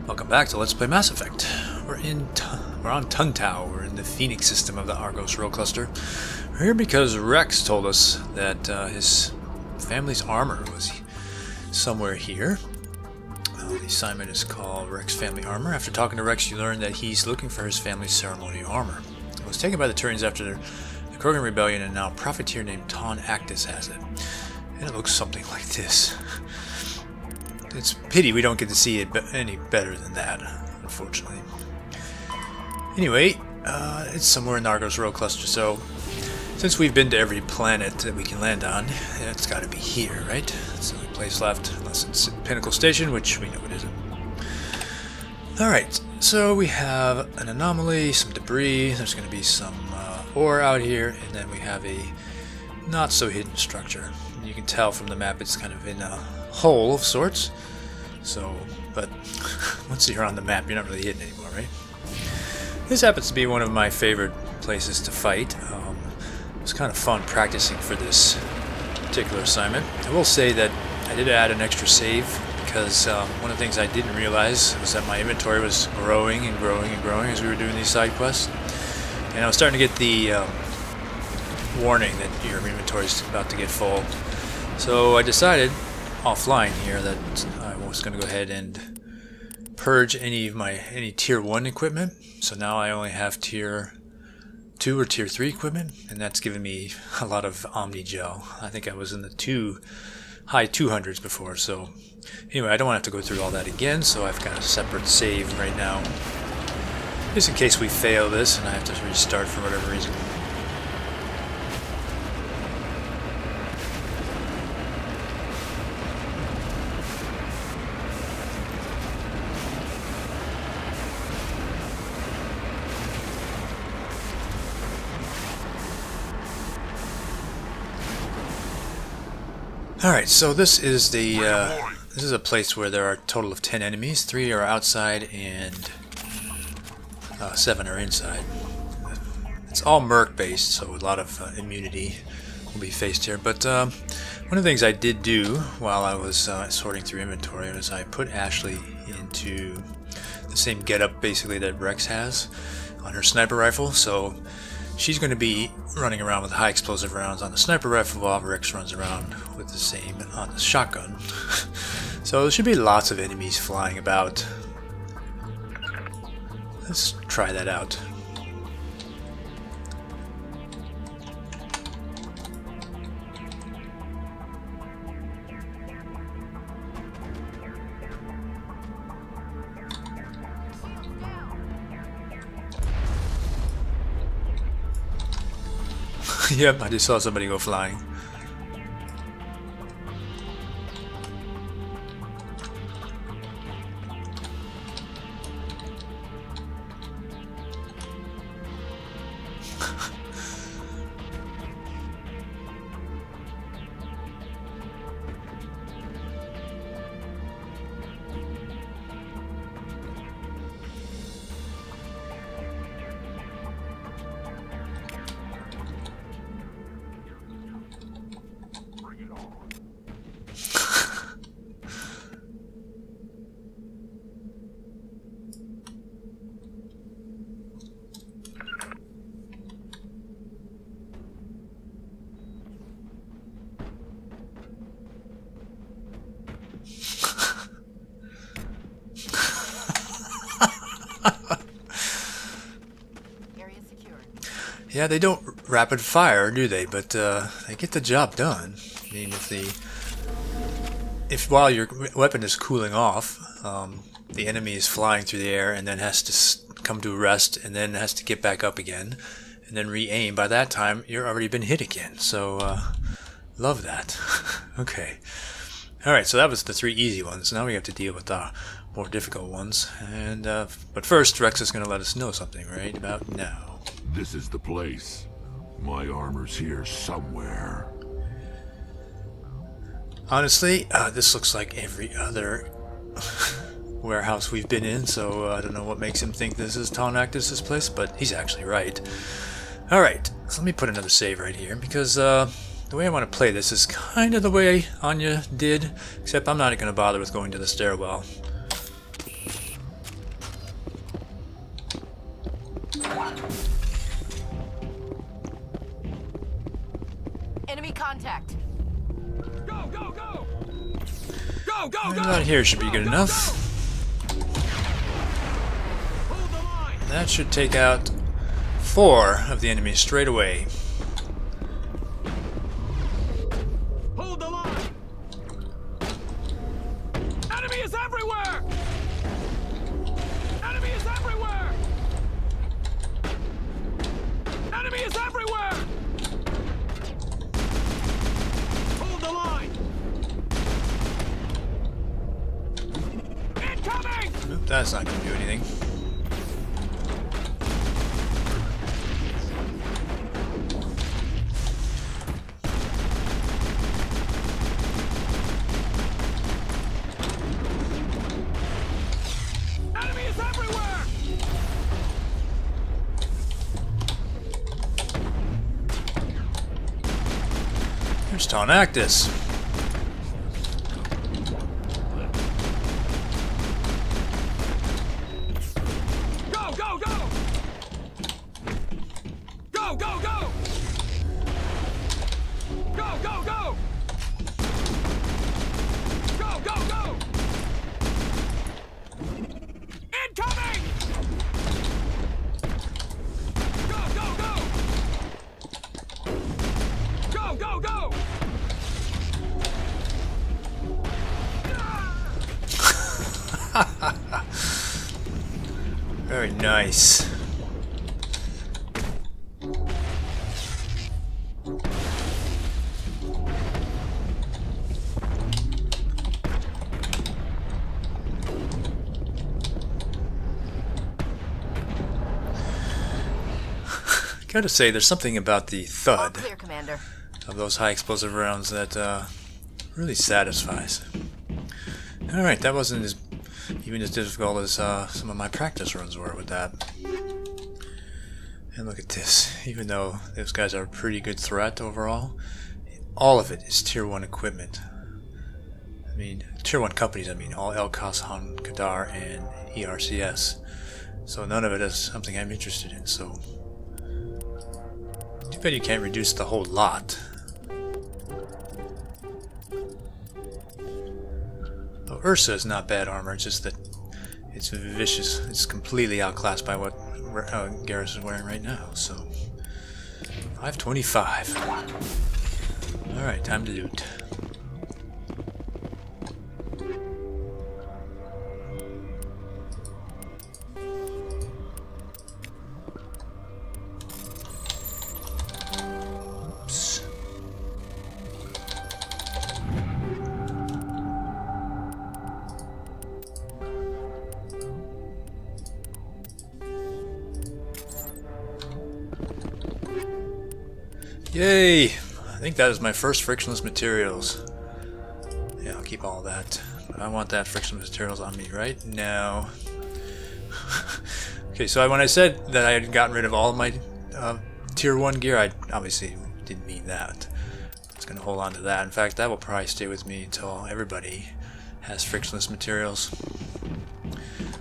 Welcome back to Let's Play Mass Effect. We're on Tuntau. We're in the Phoenix system of the Argos Row Cluster. We're here because Wrex told us that his family's armor was somewhere here. The assignment is called Wrex Family Armor. After talking to Wrex, you learn that he's looking for his family's ceremonial armor. It was taken by the Turians after the Krogan Rebellion, and now a proprietor named Tonn Actus has it. And it looks something like this. It's a pity we don't get to see it any better than that, unfortunately. Anyway, it's somewhere in the Argos Row Cluster, so since we've been to every planet that we can land on, it's got to be here, right? It's the only place left, unless it's Pinnacle Station, which we know it isn't. Alright, so we have an anomaly, some debris, there's going to be some ore out here, and then we have a not-so-hidden structure. You can tell from the map it's kind of in a hole of sorts. So, but once you're on the map, you're not really hidden anymore, right? This happens to be one of my favorite places to fight. It was kind of fun practicing for this particular assignment. I will say that I did add an extra save because one of the things I didn't realize was that my inventory was growing and growing and growing as we were doing these side quests. And I was starting to get the warning that your inventory is about to get full. So I decided offline here that I was going to go ahead and purge any tier 1 equipment. So now I only have tier 2 or tier 3 equipment, and that's given me a lot of Omni Gel. I think I was in the high 200s before, so anyway, I don't want to have to go through all that again, so I've got a separate save right now just in case we fail this and I have to restart for whatever reason. Alright, so this is a place where there are a total of 10 enemies. 3 are outside and 7 are inside. It's all merc based, so a lot of immunity will be faced here. But one of the things I did do while I was sorting through inventory was I put Ashley into the same getup basically that Wrex has on her sniper rifle. So she's going to be running around with high explosive rounds on the sniper rifle while Wrex runs around with the same on the shotgun. So there should be lots of enemies flying about. Let's try that out. Yep, I just saw somebody go flying. Yeah, they don't rapid fire, do they? But they get the job done. I mean, if while your weapon is cooling off, the enemy is flying through the air and then has to come to a rest and then has to get back up again and then re-aim. By that time, you're already been hit again. So, love that. Okay. Alright, so that was the 3 easy ones. Now we have to deal with the more difficult ones. And but first, Wrex is going to let us know something right about now. This is the place. My armor's here somewhere. Honestly, this looks like every other warehouse we've been in, so I don't know what makes him think this is Tonn Actus' place, but he's actually right. Alright, so let me put another save right here, because The way I want to play this is kind of the way Anya did, except I'm not going to bother with going to the stairwell. Go, go, Right go! about here should be good enough. Hold the line! That should take out 4 of the enemies straight away. Hold the line! Enemy is everywhere! Enemy is everywhere! Enemy is everywhere! Hold the line! Incoming! Nope, that's not going to do anything. Enemy is everywhere! There's Tonn Actus. Go, go, go! Go, go, go! Go, go, go! Go, go, go! Incoming! Go, go, go! Go, go, go! Very nice. Gotta say, there's something about the All thud clear, Commander. of those high explosive rounds that really satisfies. Alright, that wasn't even as difficult as some of my practice runs were with that. And look at this. Even though those guys are a pretty good threat overall, all of it is Tier 1 equipment. I mean, Tier 1 companies, I mean, all Elkas, Han, Kadar, and ERCS. So none of it is something I'm interested in, so... Too bad you can't reduce the whole lot. Well, Ursa is not bad armor, it's just that it's vicious. It's completely outclassed by what Garrus is wearing right now, so... 525. Alright, time to loot. Oops. Yay! I think that is my first frictionless materials. Yeah, I'll keep all that. But I want that frictionless materials on me right now. Okay, so when I said that I had gotten rid of all of my Tier 1 gear, I obviously didn't mean that. I was going to hold on to that. In fact, that will probably stay with me until everybody has frictionless materials.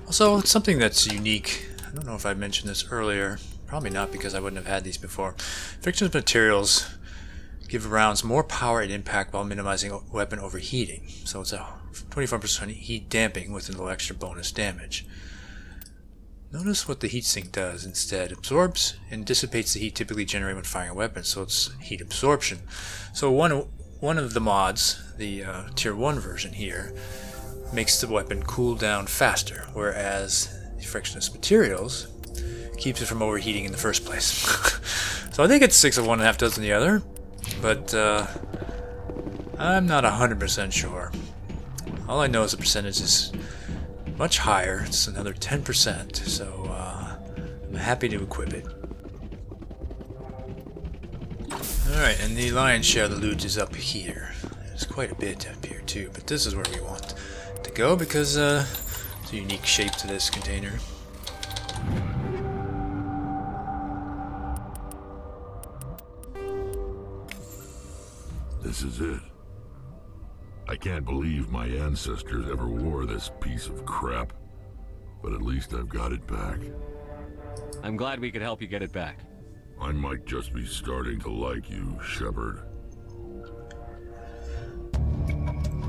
Also, it's something that's unique. I don't know if I mentioned this earlier. Probably not, because I wouldn't have had these before. Frictionless materials give rounds more power and impact while minimizing weapon overheating. So it's a 24% heat damping with a little extra bonus damage. Notice what the heatsink does instead. Absorbs and dissipates the heat typically generated when firing a weapon, so it's heat absorption. So one of the mods, the Tier 1 version here, makes the weapon cool down faster, whereas the frictionless materials keeps it from overheating in the first place. So I think it's 6 of one and a half dozen the other, but I'm not 100% sure. All I know is the percentage is much higher. It's another 10%, so I'm happy to equip it. Alright, and the lion's share of the loot is up here. There's quite a bit up here too, but this is where we want to go because it's a unique shape to this container. This is it. I can't believe my ancestors ever wore this piece of crap. But at least I've got it back. I'm glad we could help you get it back. I might just be starting to like you, Shepard.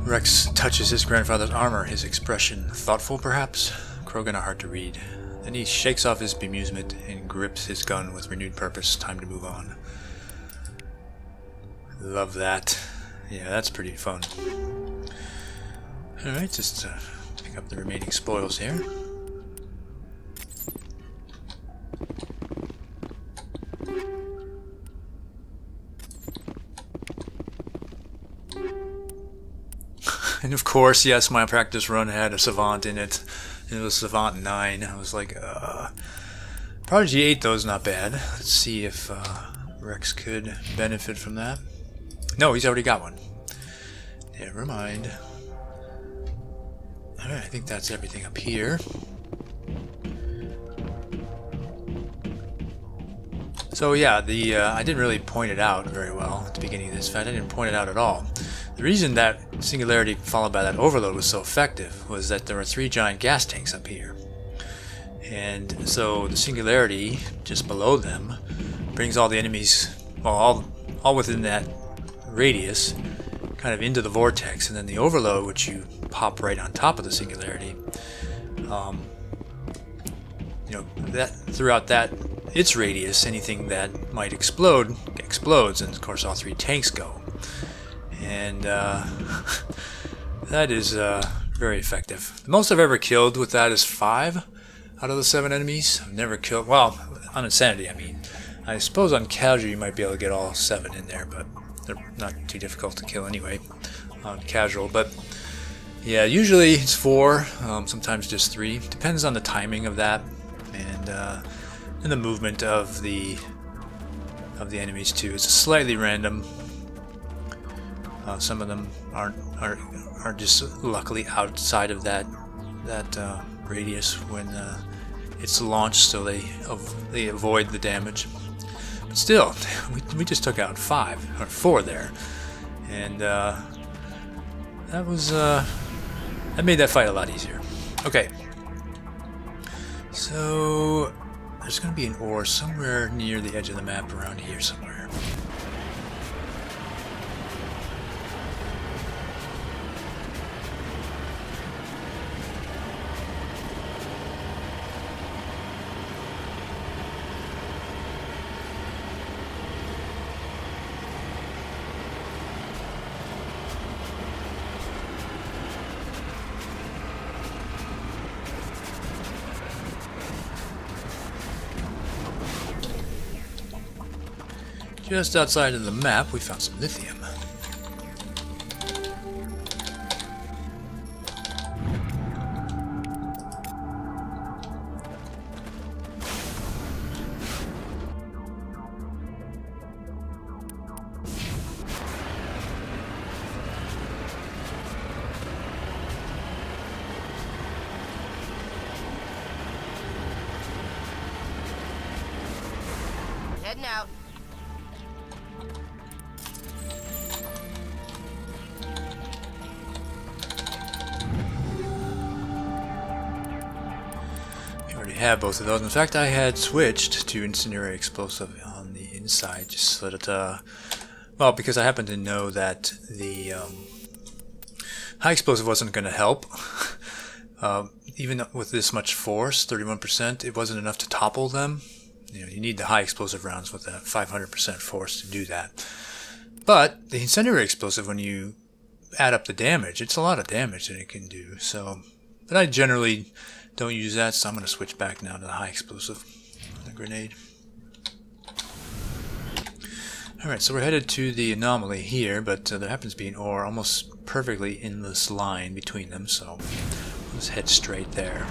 Wrex touches his grandfather's armor, his expression thoughtful, perhaps? Krogan are hard to read. Then he shakes off his bemusement and grips his gun with renewed purpose. Time to move on. Love that. Yeah, that's pretty fun. Alright, just pick up the remaining spoils here. And of course, yes, my practice run had a Savant in it. It was Savant 9. I was like, Prodigy 8 though is not bad. Let's see if Wrex could benefit from that. No, he's already got one. Never mind. Alright, I think that's everything up here. So yeah, I didn't really point it out very well at the beginning of this. In fact, I didn't point it out at all. The reason that Singularity followed by that Overload was so effective was that there were 3 giant gas tanks up here. And so the Singularity, just below them, brings all the enemies, well, all within that radius, kind of into the vortex. And then the Overload, which you pop right on top of the Singularity, you know, that throughout its radius, anything that might explode explodes, and of course all 3 tanks go. And that is very effective. The most I've ever killed with that is 5 out of the 7 enemies. I've never killed, well, on Insanity I mean. I suppose on Casual you might be able to get all 7 in there, but they're not too difficult to kill anyway on Casual. But yeah, usually it's 4, sometimes just 3. Depends on the timing of that and the movement of the enemies too. It's slightly random. Some of them are just luckily outside of that radius when it's launched, so they avoid the damage. But still, we just took out 5 or 4 there, and that made that fight a lot easier. Okay, so there's going to be an ore somewhere near the edge of the map around here somewhere. Just outside of the map, we found some lithium. Heading out. Have both of those. In fact, I had switched to incendiary explosive on the inside just so that well, because I happened to know that the high explosive wasn't going to help. Even with this much force, 31%, it wasn't enough to topple them. You know, you need the high explosive rounds with that 500% force to do that. But the incendiary explosive, when you add up the damage, it's a lot of damage that it can do. So, but I generally don't use that, so I'm going to switch back now to the high explosive, the grenade. Alright, so we're headed to the anomaly here, but there happens to be an ore almost perfectly in this line between them, so let's head straight there.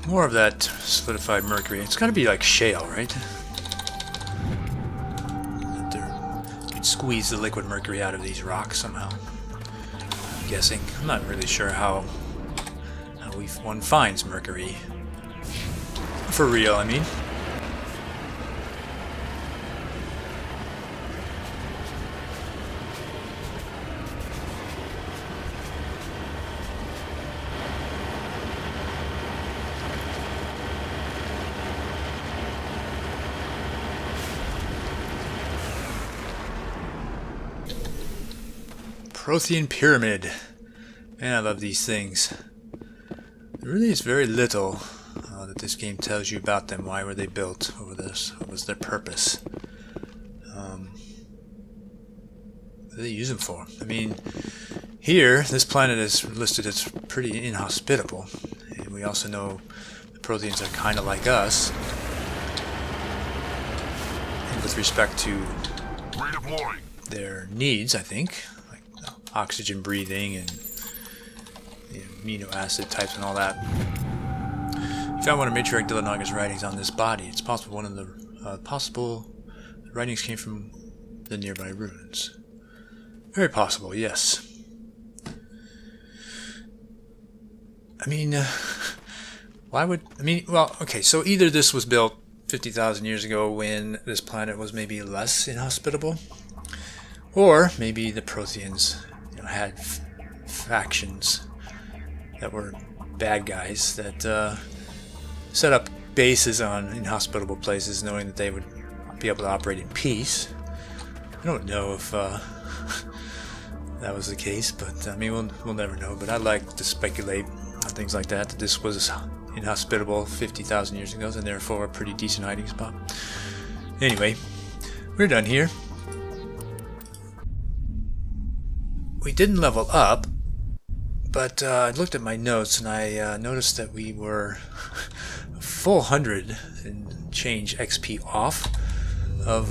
More of that solidified mercury. It's got to be like shale, right? You can squeeze the liquid mercury out of these rocks somehow. I'm guessing. I'm not really sure how one finds mercury. For real, I mean. Prothean Pyramid. Man, I love these things. There really is very little that this game tells you about them. Why were they built? What was their purpose? What do they use them for? I mean, here, this planet is listed as pretty inhospitable. And we also know the Protheans are kind of like us. And with respect to their needs, I think. Like oxygen breathing and the amino acid types and all that. You found one of Matriarch Dillanaga's writings on this body. It's possible one of the possible writings came from the nearby ruins. Very possible, yes. I mean, why would... I mean, well, okay, so either this was built 50,000 years ago when this planet was maybe less inhospitable, or maybe the Protheans, you know, had factions that were bad guys that set up bases on inhospitable places knowing that they would be able to operate in peace. I don't know if that was the case, but I mean, we'll never know. But I like to speculate on things like that this was inhospitable 50,000 years ago, and therefore a pretty decent hiding spot. Anyway, we're done here. We didn't level up, but I looked at my notes and I noticed that we were a full 100 and change XP off of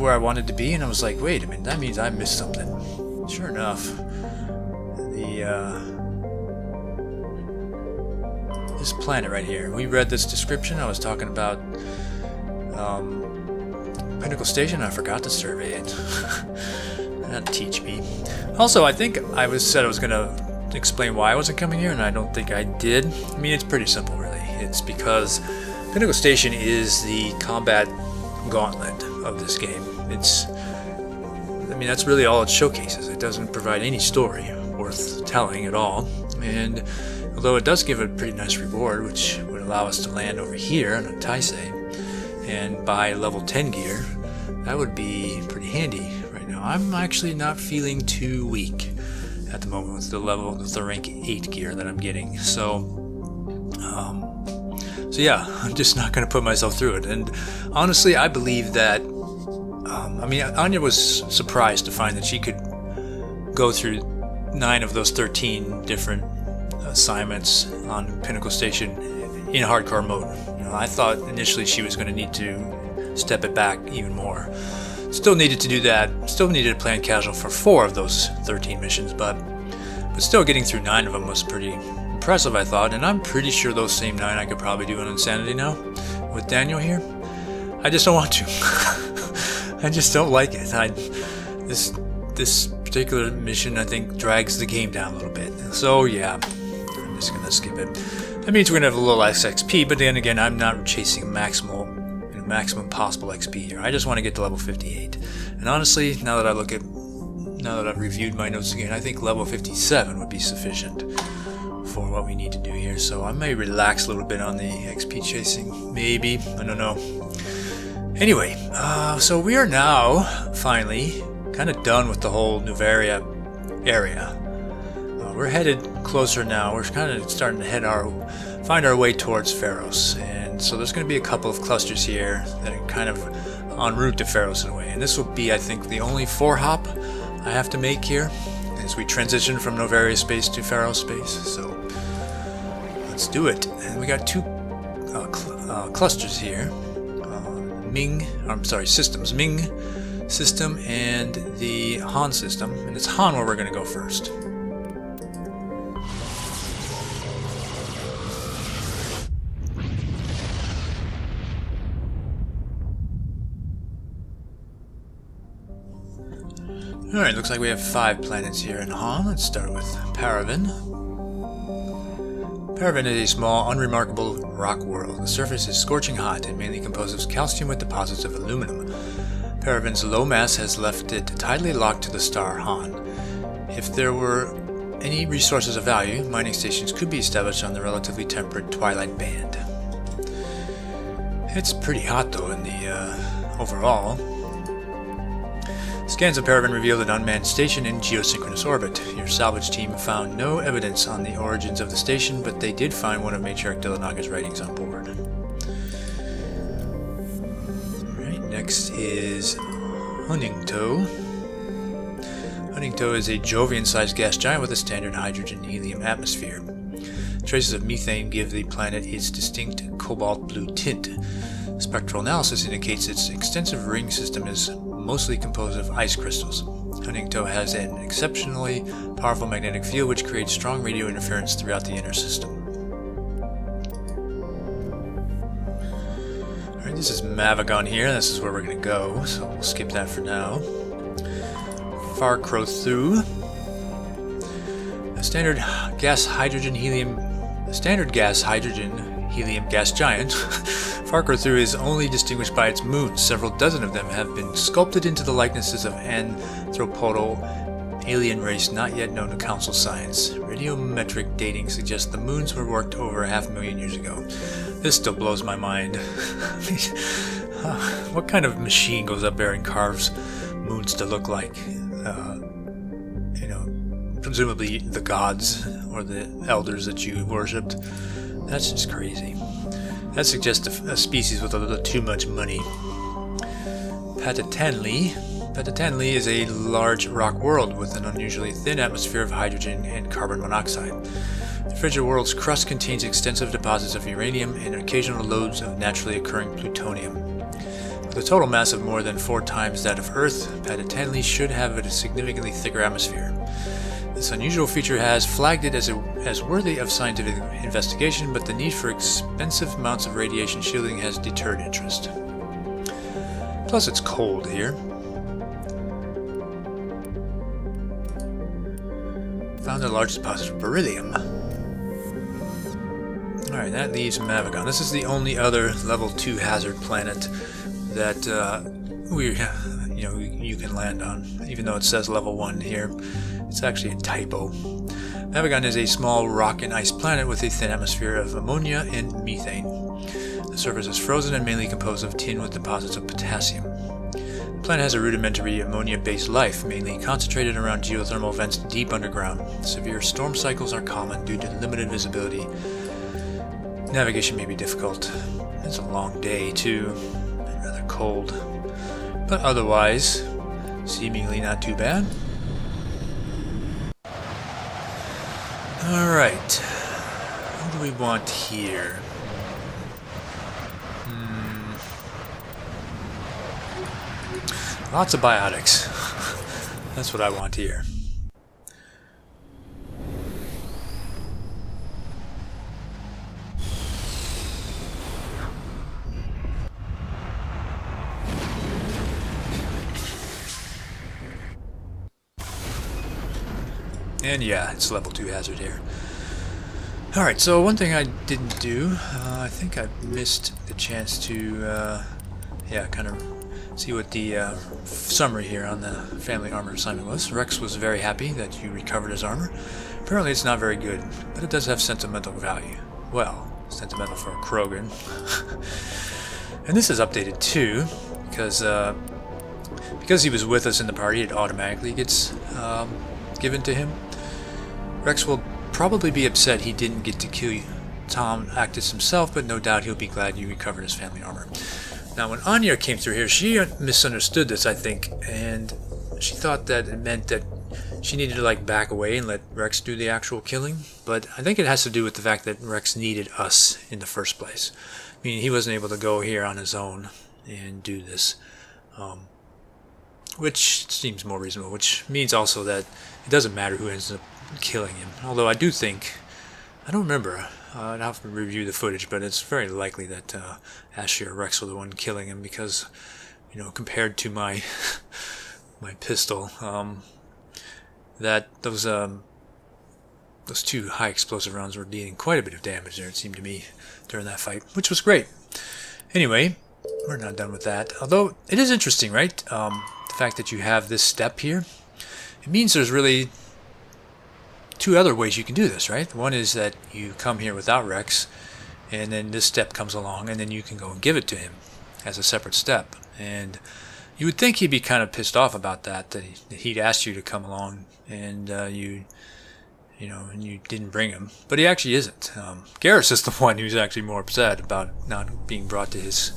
where I wanted to be, and I was like, wait a minute, that means I missed something. Sure enough, this planet right here. We read this description. I was talking about Pinnacle Station. I forgot to survey it. That'd teach me. Also, I think I said I was gonna explain why I wasn't coming here, and I don't think I did. I mean, it's pretty simple, really. It's because Pinnacle Station is the combat gauntlet of this game. I mean, that's really all it showcases. It doesn't provide any story worth telling at all, and although it does give a pretty nice reward, which would allow us to land over here on a Taisei and buy level 10 gear, that would be pretty handy right now. I'm actually not feeling too weak at the moment with the rank 8 gear that I'm getting, so yeah, I'm just not going to put myself through it. And honestly, I believe that I mean, Anya was surprised to find that she could go through 9 of those 13 different assignments on Pinnacle Station in hardcore mode. You know, I thought initially she was going to need to step it back even more. Still needed to do that. Still needed to play on casual for 4 of those 13 missions, but still getting through 9 of them was pretty impressive, I thought. And I'm pretty sure those same 9 I could probably do on Insanity now with Daniel here. I just don't want to. I just don't like it. This particular mission, I think, drags the game down a little bit. So yeah, I'm just gonna skip it. That means we're gonna have a little less XP, but then again, I'm not chasing maximum possible XP here. I just want to get to level 58. And honestly, now that I've reviewed my notes again, I think level 57 would be sufficient for what we need to do here. So I may relax a little bit on the XP chasing, maybe. I don't know. Anyway, so we are now finally kind of done with the whole Novaria area. We're headed closer now. We're kind of starting to find our way towards Pharos, and so there's going to be a couple of clusters here that are kind of en route to Pharos in a way. And this will be, I think, the only 4-hop I have to make here as we transition from Novaria space to Pharos space. So let's do it. And we got 2 clusters here. Systems. Ming system and the Han system. And it's Han where we're going to go first. Alright, looks like we have 5 planets here in Han. Let's start with Paravan. Paravan is a small, unremarkable rock world. The surface is scorching hot and mainly composed of calcium with deposits of aluminum. Paravan's low mass has left it tightly locked to the star Han. If there were any resources of value, mining stations could be established on the relatively temperate Twilight Band. It's pretty hot though in the overall. Scans of Paragon revealed an unmanned station in geosynchronous orbit. Your salvage team found no evidence on the origins of the station, but they did find one of Matriarch Dillanaga's writings on board. Alright, next is Tuntau. Tuntau is a Jovian-sized gas giant with a standard hydrogen-helium atmosphere. Traces of methane give the planet its distinct cobalt blue tint. Spectral analysis indicates its extensive ring system is mostly composed of ice crystals. Tuntau has an exceptionally powerful magnetic field which creates strong radio interference throughout the inner system. Alright, this is Mavagon here. This is where we're going to go, so we'll skip that for now. Farkrothu. A standard gas hydrogen helium gas giant. Farkrothu is only distinguished by its moons. Several dozen of them have been sculpted into the likenesses of anthropodal alien race not yet known to Council science. Radiometric dating suggests the moons were worked over 500,000 years ago. This still blows my mind. What kind of machine goes up there and carves moons to look like, presumably the gods or the elders that you worshipped? That's just crazy. That suggests a species with a little too much money. Patatanli is a large rock world with an unusually thin atmosphere of hydrogen and carbon monoxide. The frigid world's crust contains extensive deposits of uranium and occasional loads of naturally occurring plutonium. With a total mass of more than 4 times that of Earth, Patatanli should have a significantly thicker atmosphere. This unusual feature has flagged it as worthy of scientific investigation, but the need for expensive amounts of radiation shielding has deterred interest. Plus, it's cold here. Found a large deposit of beryllium. Alright, that leaves Mavagon. This is the only other level 2 hazard planet that you can land on, even though it says level 1 here. It's actually a typo. Mavagon is a small rock and ice planet with a thin atmosphere of ammonia and methane. The surface is frozen and mainly composed of tin with deposits of potassium. The planet has a rudimentary ammonia-based life, mainly concentrated around geothermal vents deep underground. Severe storm cycles are common due to limited visibility. Navigation may be difficult. It's a long day, too, and rather cold. But otherwise, seemingly not too bad. Alright, what do we want here? Lots of biotics. That's what I want here. And yeah, it's level 2 hazard here. Alright, so one thing I didn't do, I think I missed the chance to, kind of see what the summary here on the family armor assignment was. Wrex was very happy that you recovered his armor. Apparently it's not very good, but it does have sentimental value. Well, sentimental for a Krogan. And this is updated too, because he was with us in the party, it automatically gets given to him. Wrex will probably be upset he didn't get to kill Tonn Actus himself, but no doubt he'll be glad you recovered his family armor. Now, when Anya came through here, she misunderstood this, I think, and she thought that it meant that she needed to, back away and let Wrex do the actual killing, but I think it has to do with the fact that Wrex needed us in the first place. I mean, he wasn't able to go here on his own and do this, which seems more reasonable, which means also that it doesn't matter who ends up killing him. Although I do think, I don't remember, I'd have to review the footage, but it's very likely that Ashley or Wrex were the one killing him because, compared to my my pistol, that those 2 high explosive rounds were dealing quite a bit of damage there, it seemed to me, during that fight, which was great. Anyway, we're not done with that. Although, it is interesting, right? The fact that you have this step here, it means there's really 2 other ways you can do this, right? One is that you come here without Wrex, and then this step comes along, and then you can go and give it to him as a separate step. And You would think he'd be kind of pissed off about that he'd asked you to come along and and you didn't bring him. But he actually isn't. Garrus is the one who's actually more upset about not being brought to his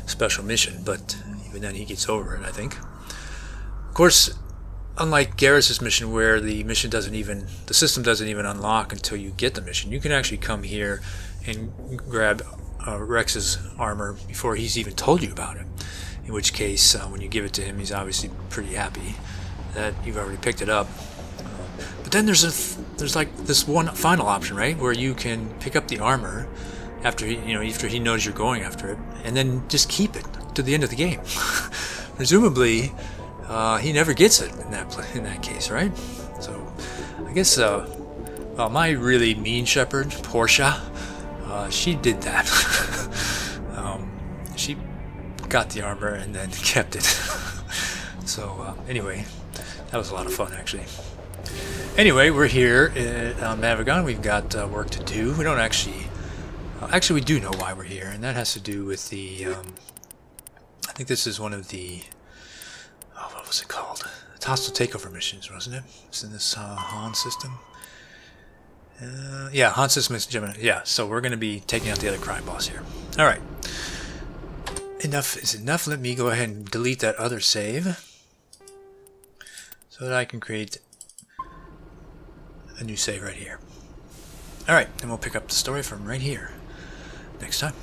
special mission, but even then he gets over it, I think. Of course, unlike Garrus's mission where the system doesn't even unlock until you get the mission, you can actually come here and grab Wrex's armor before he's even told you about it. In which case, when you give it to him, he's obviously pretty happy that you've already picked it up. But then there's like this one final option, right, where you can pick up the armor after he knows you're going after it, and then just keep it to the end of the game. Presumably, he never gets it in that case, right? So, I guess my really mean shepherd, Portia, she did that. She got the armor and then kept it. So anyway, that was a lot of fun actually. Anyway, we're here at Mavagon. We've got work to do. We don't actually we do know why we're here, and that has to do with the I think this is one of the what was it called? It's hostile takeover missions, wasn't it? It's in this Han system. Yeah, Han system is Gemini. Yeah, so we're going to be taking out the other crime boss here. All right. Enough is enough. Let me go ahead and delete that other save so that I can create a new save right here. Alright, and we'll pick up the story from right here next time.